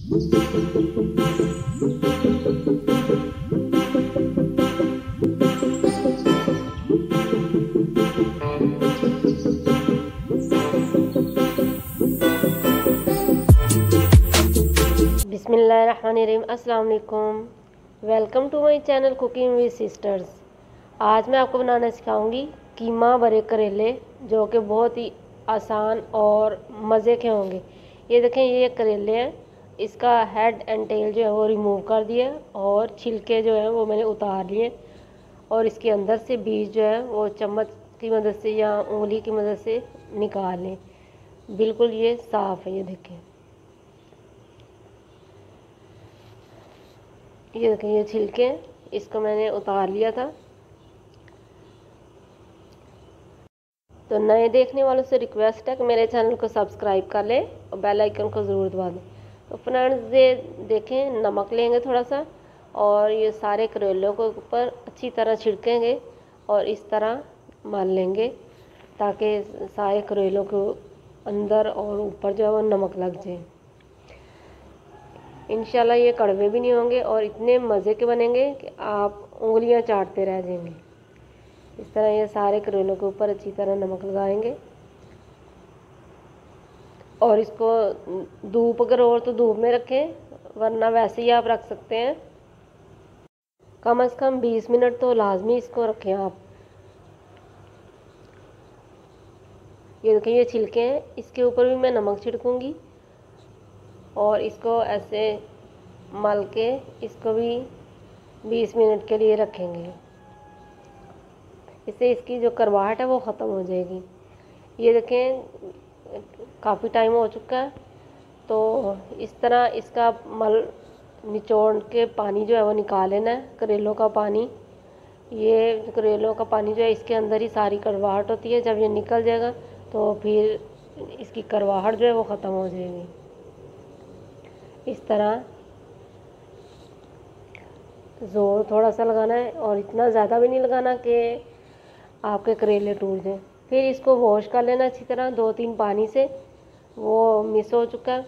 बिस्मिल्लाहिर्रहमानिर्रहीम। अस्सलाम वालेकुम। Welcome to my channel cooking with sisters. आज मैं आपको बनाना सिखाऊंगी कीमा भरे करेले, जो कि बहुत ही आसान और मज़े के होंगे। ये देखें, ये करेले हैं। इसका हेड एंड टेल जो है वो रिमूव कर दिया और छिलके जो है वो मैंने उतार लिए और इसके अंदर से बीज जो है वो चम्मच की मदद से या उंगली की मदद से निकाल लें। बिल्कुल ये साफ़ है। ये देखें, ये देखें, ये छिलके हैं, इसको मैंने उतार लिया था। तो नए देखने वालों से रिक्वेस्ट है कि मेरे चैनल को सब्सक्राइब कर लें और बेल आइकन को ज़रूर दबा दें। तो फ्रेंड्स, ये देखें, नमक लेंगे थोड़ा सा और ये सारे करेलों के ऊपर अच्छी तरह छिड़केंगे और इस तरह मल लेंगे ताकि सारे करेलों के अंदर और ऊपर जो है वो नमक लग जाए। इंशाल्लाह ये कड़वे भी नहीं होंगे और इतने मज़े के बनेंगे कि आप उंगलियां चाटते रह जाएंगे। इस तरह ये सारे करेलों के ऊपर अच्छी तरह नमक लगाएंगे और इसको धूप, अगर और तो धूप में रखें, वरना वैसे ही आप रख सकते हैं। कम से कम 20 मिनट तो लाजमी इसको रखें आप। ये देखिए, ये छिलके हैं, इसके ऊपर भी मैं नमक छिड़कूंगी और इसको ऐसे मल के इसको भी 20 मिनट के लिए रखेंगे। इससे इसकी जो करवाहट है वो ख़त्म हो जाएगी। ये देखें, काफ़ी टाइम हो चुका है, तो इस तरह इसका मल निचोड़ के पानी जो है वो निकाल लेना है, करेलों का पानी। ये करेलों का पानी जो है इसके अंदर ही सारी करवाहट होती है। जब ये निकल जाएगा तो फिर इसकी करवाहट जो है वो ख़त्म हो जाएगी। इस तरह ज़ोर थोड़ा सा लगाना है और इतना ज़्यादा भी नहीं लगाना कि आपके करेले टूट जाएं। फिर इसको वॉश कर लेना अच्छी तरह 2-3 पानी से, वो मिस हो चुका है।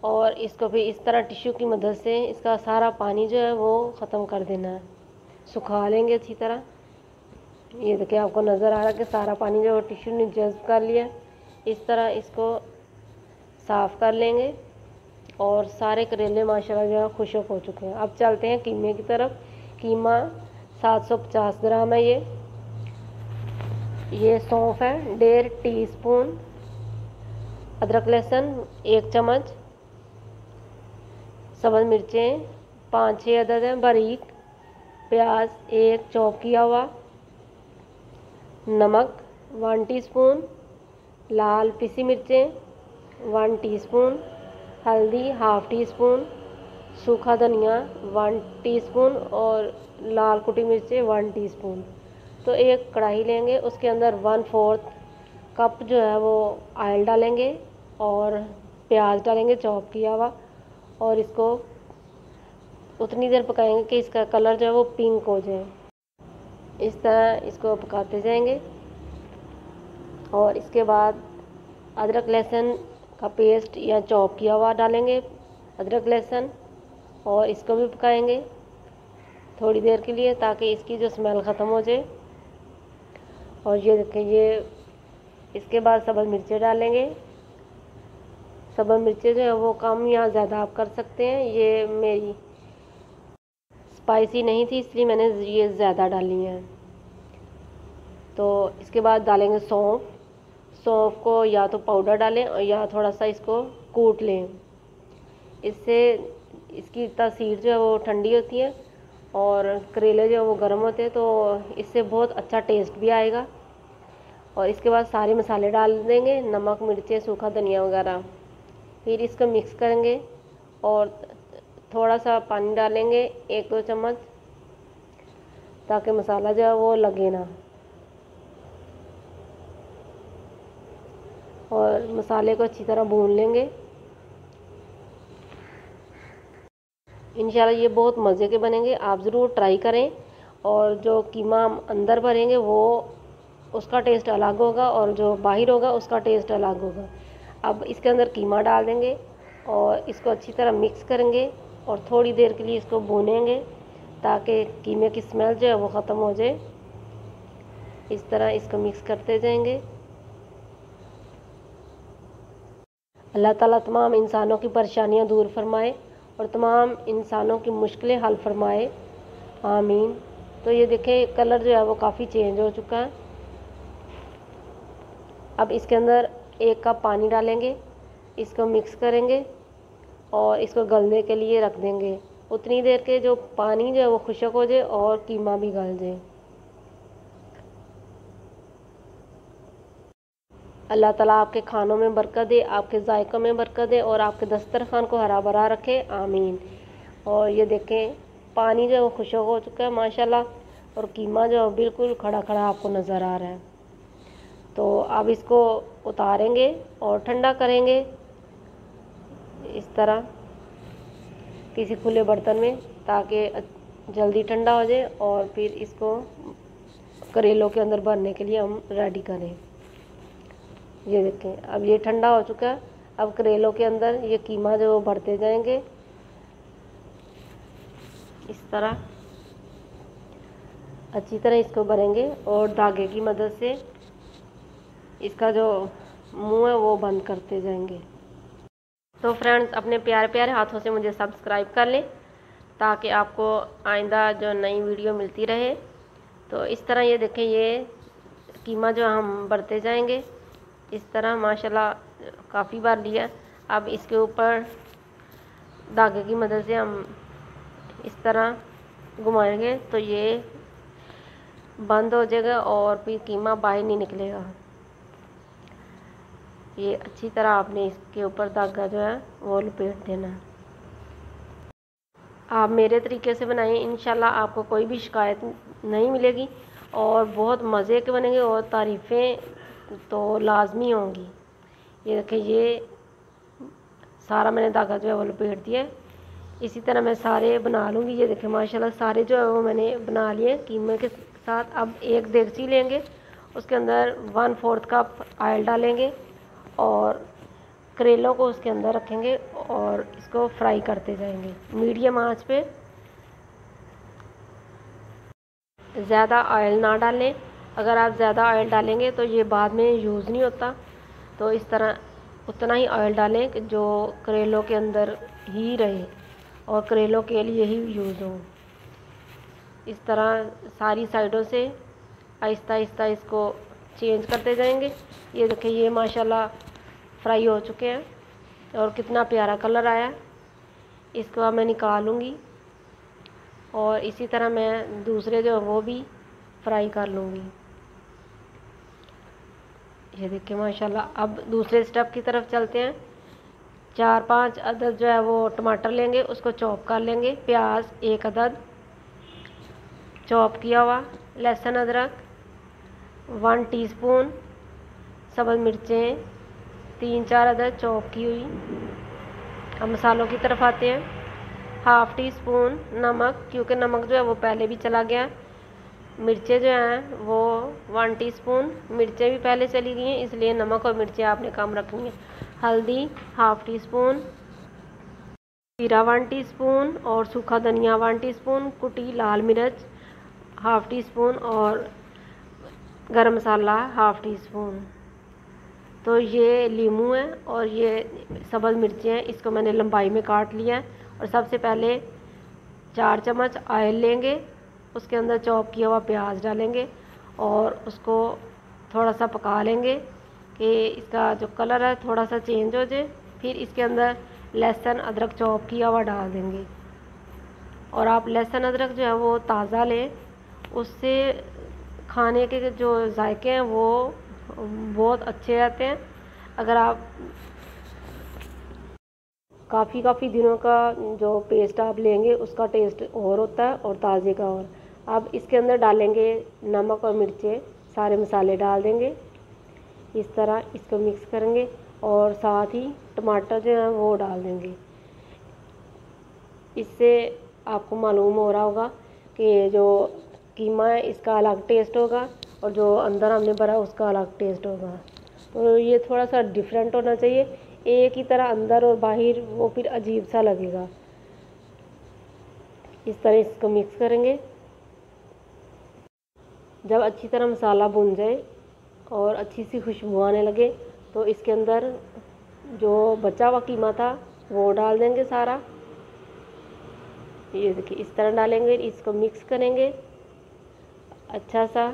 और इसको भी इस तरह टिश्यू की मदद से इसका सारा पानी जो है वो ख़त्म कर देना है, सुखा लेंगे अच्छी तरह। ये देखिए, आपको नज़र आ रहा है कि सारा पानी जो है टिश्यू ने जज़्ब कर लिया। इस तरह इसको साफ़ कर लेंगे और सारे करेले माशाल्लाह जो है खुशक हो चुके हैं। अब चलते हैं कीमे की तरफ। कीमा 750 ग्राम है। ये सौंफ है 1.5 टीस्पून, अदरक लहसुन 1 चम्मच, सब्ज़ मिर्चें 5-6 अदद हैं बारीक, प्याज 1 चॉप किया हुआ, नमक 1 टीस्पून, लाल पिसी मिर्चें 1 टीस्पून, हल्दी 1/2 टीस्पून, सूखा धनिया 1 टीस्पून और लाल कुटी मिर्चें 1 टीस्पून। तो एक कढ़ाई लेंगे, उसके अंदर 1/4 कप जो है वो ऑयल डालेंगे और प्याज डालेंगे चॉप किया हुआ और इसको उतनी देर पकाएंगे कि इसका कलर जो है वो पिंक हो जाए। इस तरह इसको पकाते जाएंगे और इसके बाद अदरक लहसुन का पेस्ट या चॉप किया हुआ डालेंगे, अदरक लहसुन, और इसको भी पकाएंगे थोड़ी देर के लिए ताकि इसकी जो स्मेल ख़त्म हो जाए। और ये देखिए, ये इसके बाद सब्ज़ मिर्चें डालेंगे। सब्ज़ मिर्चें जो है वो कम या ज़्यादा आप कर सकते हैं। ये मेरी स्पाइसी नहीं थी इसलिए मैंने ये ज़्यादा डाली हैं। तो इसके बाद डालेंगे सौंफ। सौंफ को या तो पाउडर डालें और या थोड़ा सा इसको कूट लें। इससे इसकी तासीर जो है वो ठंडी होती है और करेले जो है वो गर्म होते हैं, तो इससे बहुत अच्छा टेस्ट भी आएगा। और इसके बाद सारे मसाले डाल देंगे, नमक, मिर्चें, सूखा धनिया वगैरह। फिर इसको मिक्स करेंगे और थोड़ा सा पानी डालेंगे 1-2 चम्मच, ताकि मसाला जो है वो लगे ना। और मसाले को अच्छी तरह भून लेंगे। इंशाल्लाह ये बहुत मज़े के बनेंगे, आप ज़रूर ट्राई करें। और जो कीमा हम अंदर भरेंगे वो उसका टेस्ट अलग होगा और जो बाहर होगा उसका टेस्ट अलग होगा। अब इसके अंदर कीमा डाल देंगे और इसको अच्छी तरह मिक्स करेंगे और थोड़ी देर के लिए इसको भूनेंगे ताकि कीमे की स्मेल जो है वो ख़त्म हो जाए। इस तरह इसको मिक्स करते जाएंगे। अल्लाह ताला तमाम इंसानों की परेशानियां दूर फरमाए और तमाम इंसानों की मुश्किलें हल फरमाए, आमीन। तो ये देखें कलर जो है वो काफ़ी चेंज हो चुका है। अब इसके अंदर 1 कप पानी डालेंगे, इसको मिक्स करेंगे और इसको गलने के लिए रख देंगे उतनी देर के जो पानी जो है वो खुश्क हो जाए और कीमा भी गल जाए। अल्लाह ताला आपके खानों में बरकत दे, आपके जायकों में बरकत दे और आपके दस्तरखान को हरा भरा रखे, आमीन। और ये देखें पानी जो है वो खुश्क हो चुका है माशाल्लाह और कीमा जो है बिल्कुल खड़ा खड़ा आपको नज़र आ रहा है। तो अब इसको उतारेंगे और ठंडा करेंगे इस तरह किसी खुले बर्तन में ताकि जल्दी ठंडा हो जाए और फिर इसको करेलों के अंदर भरने के लिए हम रेडी करें। ये देखें अब ये ठंडा हो चुका है। अब करेलों के अंदर ये कीमा जो भरते जाएंगे इस तरह अच्छी तरह इसको भरेंगे और धागे की मदद से इसका जो मुंह है वो बंद करते जाएंगे। तो फ्रेंड्स अपने प्यारे प्यारे हाथों से मुझे सब्सक्राइब कर लें ताकि आपको आइंदा जो नई वीडियो मिलती रहे। तो इस तरह ये देखें ये कीमा जो हम भरते जाएंगे इस तरह माशाल्लाह काफ़ी बार लिया। अब इसके ऊपर धागे की मदद से हम इस तरह घुमाएंगे तो ये बंद हो जाएगा और फिर कीमा बाहर नहीं निकलेगा। ये अच्छी तरह आपने इसके ऊपर धागा जो है वो लपेट देना है। आप मेरे तरीके से बनाएं, इंशाल्लाह आपको कोई भी शिकायत नहीं मिलेगी और बहुत मज़े के बनेंगे और तारीफ़ें तो लाजमी होंगी। ये देखिए ये सारा मैंने धागा जो है वो लपेट दिया है। इसी तरह मैं सारे बना लूँगी। ये देखिए माशाल्लाह सारे जो है वो मैंने बना लिए कीमे के साथ। अब एक देगची लेंगे, उसके अंदर 1/4 कप ऑयल डालेंगे और करेलों को उसके अंदर रखेंगे और इसको फ्राई करते जाएंगे मीडियम आंच पे। ज़्यादा ऑयल ना डालें, अगर आप ज़्यादा ऑयल डालेंगे तो ये बाद में यूज़ नहीं होता। तो इस तरह उतना ही ऑयल डालें कि जो करेलों के अंदर ही रहे और करेलों के लिए ही यूज़ हो। इस तरह सारी साइडों से आहिस्ता आहिस्ता इसको चेंज करते जाएंगे। ये देखिए ये माशाल्लाह फ्राई हो चुके हैं और कितना प्यारा कलर आया। इसको अब मैं निकालूँगी और इसी तरह मैं दूसरे जो वो भी फ्राई कर लूँगी। ये देखिए माशाल्लाह। अब दूसरे स्टेप की तरफ चलते हैं। 4-5 अदद जो है वो टमाटर लेंगे, उसको चॉप कर लेंगे। प्याज 1 अदद चॉप किया हुआ, लहसुन अदरक 1 टीस्पून, सब्ज़ मिर्चें 3-4 अदद चॉप की हुई। अब मसालों की तरफ आते हैं। 1/2 टीस्पून नमक, क्योंकि नमक जो है वो पहले भी चला गया। मिर्चें जो हैं वो 1 टीस्पून, मिर्चें भी पहले चली गई हैं इसलिए नमक और मिर्चें आपने कम रखनी है। हल्दी 1/2 टीस्पून, जीरा 1 टीस्पून और सूखा धनिया 1 टीस्पून, कुटी लाल मिर्च 1/2 टीस्पून और गरम मसाला 1/2 टीस्पून। तो ये लीमू है और ये सब्ज़ मिर्चें हैं, इसको मैंने लंबाई में काट लिया है। और सबसे पहले 4 चम्मच ऑयल लेंगे, उसके अंदर चॉप किया हुआ प्याज डालेंगे और उसको थोड़ा सा पका लेंगे कि इसका जो कलर है थोड़ा सा चेंज हो जाए। फिर इसके अंदर लहसुन अदरक चॉप किया हुआ डाल देंगे और आप लहसुन अदरक जो है वो ताज़ा लें, उससे खाने के जो जायके हैं वो बहुत अच्छे रहते हैं। अगर आप काफ़ी दिनों का जो पेस्ट आप लेंगे उसका टेस्ट और होता है और ताज़े का और। अब इसके अंदर डालेंगे नमक और मिर्चें, सारे मसाले डाल देंगे। इस तरह इसको मिक्स करेंगे और साथ ही टमाटर जो है वो डाल देंगे। इससे आपको मालूम हो रहा होगा कि जो कीमा है इसका अलग टेस्ट होगा और जो अंदर हमने भरा उसका अलग टेस्ट होगा। तो ये थोड़ा सा डिफरेंट होना चाहिए, एक ही तरह अंदर और बाहर, वो फिर अजीब सा लगेगा। इस तरह इसको मिक्स करेंगे। जब अच्छी तरह मसाला भुन जाए और अच्छी सी खुशबू आने लगे तो इसके अंदर जो बचा हुआ कीमा था वो डाल देंगे सारा। ये देखिए इस तरह डालेंगे, इसको मिक्स करेंगे अच्छा सा,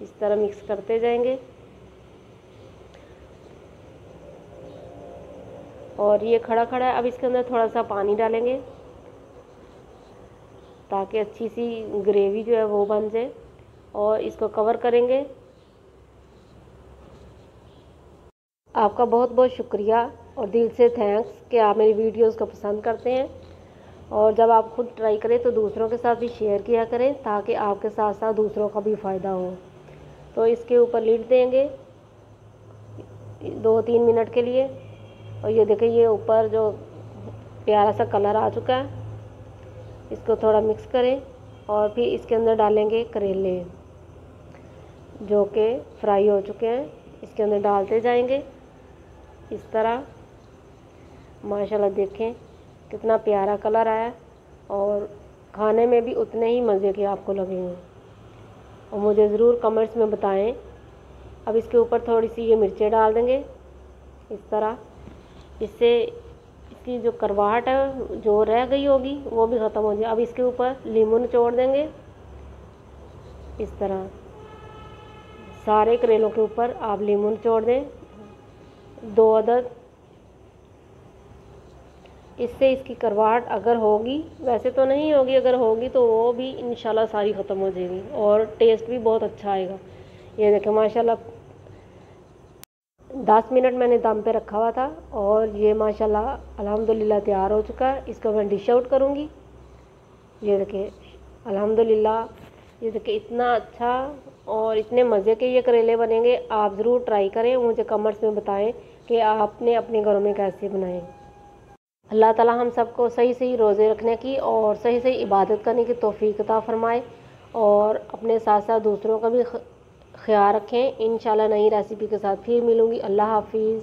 इस तरह मिक्स करते जाएंगे। और ये खड़ा खड़ा है। अब इसके अंदर थोड़ा सा पानी डालेंगे ताकि अच्छी सी ग्रेवी जो है वो बन जाए, और इसको कवर करेंगे। आपका बहुत बहुत शुक्रिया और दिल से थैंक्स कि आप मेरी वीडियोस को पसंद करते हैं। और जब आप खुद ट्राई करें तो दूसरों के साथ भी शेयर किया करें ताकि आपके साथ साथ दूसरों का भी फ़ायदा हो। तो इसके ऊपर लिड देंगे 2-3 मिनट के लिए। और ये देखिए ये ऊपर जो प्यारा सा कलर आ चुका है। इसको थोड़ा मिक्स करें और फिर इसके अंदर डालेंगे करेले जो कि फ्राई हो चुके हैं। इसके अंदर डालते जाएंगे इस तरह। माशाल्लाह देखें कितना प्यारा कलर आया, और खाने में भी उतने ही मज़े के आपको लगेंगे। और मुझे ज़रूर कमेंट्स में बताएं। अब इसके ऊपर थोड़ी सी ये मिर्चें डाल देंगे इस तरह। इससे इसकी जो करवाहट है जो रह गई होगी वो भी ख़त्म हो जाए। अब इसके ऊपर नींबू निचोड़ देंगे इस तरह। सारे करेलों के ऊपर आप नींबू निचोड़ दें 2 अदद। इससे इसकी करवाहट अगर होगी, वैसे तो नहीं होगी, अगर होगी तो वो भी इंशाल्लाह सारी ख़त्म हो जाएगी और टेस्ट भी बहुत अच्छा आएगा। ये देखें माशाल्लाह 10 मिनट मैंने दम पे रखा हुआ था और ये माशाल्लाह अल्हम्दुलिल्लाह तैयार हो चुका है। इसको मैं डिश आउट करूँगी। ये देखिए अल्हम्दुलिल्लाह, ये देखिए इतना अच्छा और इतने मज़े के ये करेले बनेंगे। आप ज़रूर ट्राई करें, मुझे कमेंट्स में बताएं कि आपने अपने घरों में कैसे बनाए। अल्लाह ताला हम सबको सही सही रोज़े रखने की और सही सही इबादत करने की तौफीक अता फ़रमाए, और अपने साथ साथ दूसरों का भी ख्याल रखें। इंशाल्लाह नई रेसिपी के साथ फिर मिलूँगी। अल्लाह हाफिज़।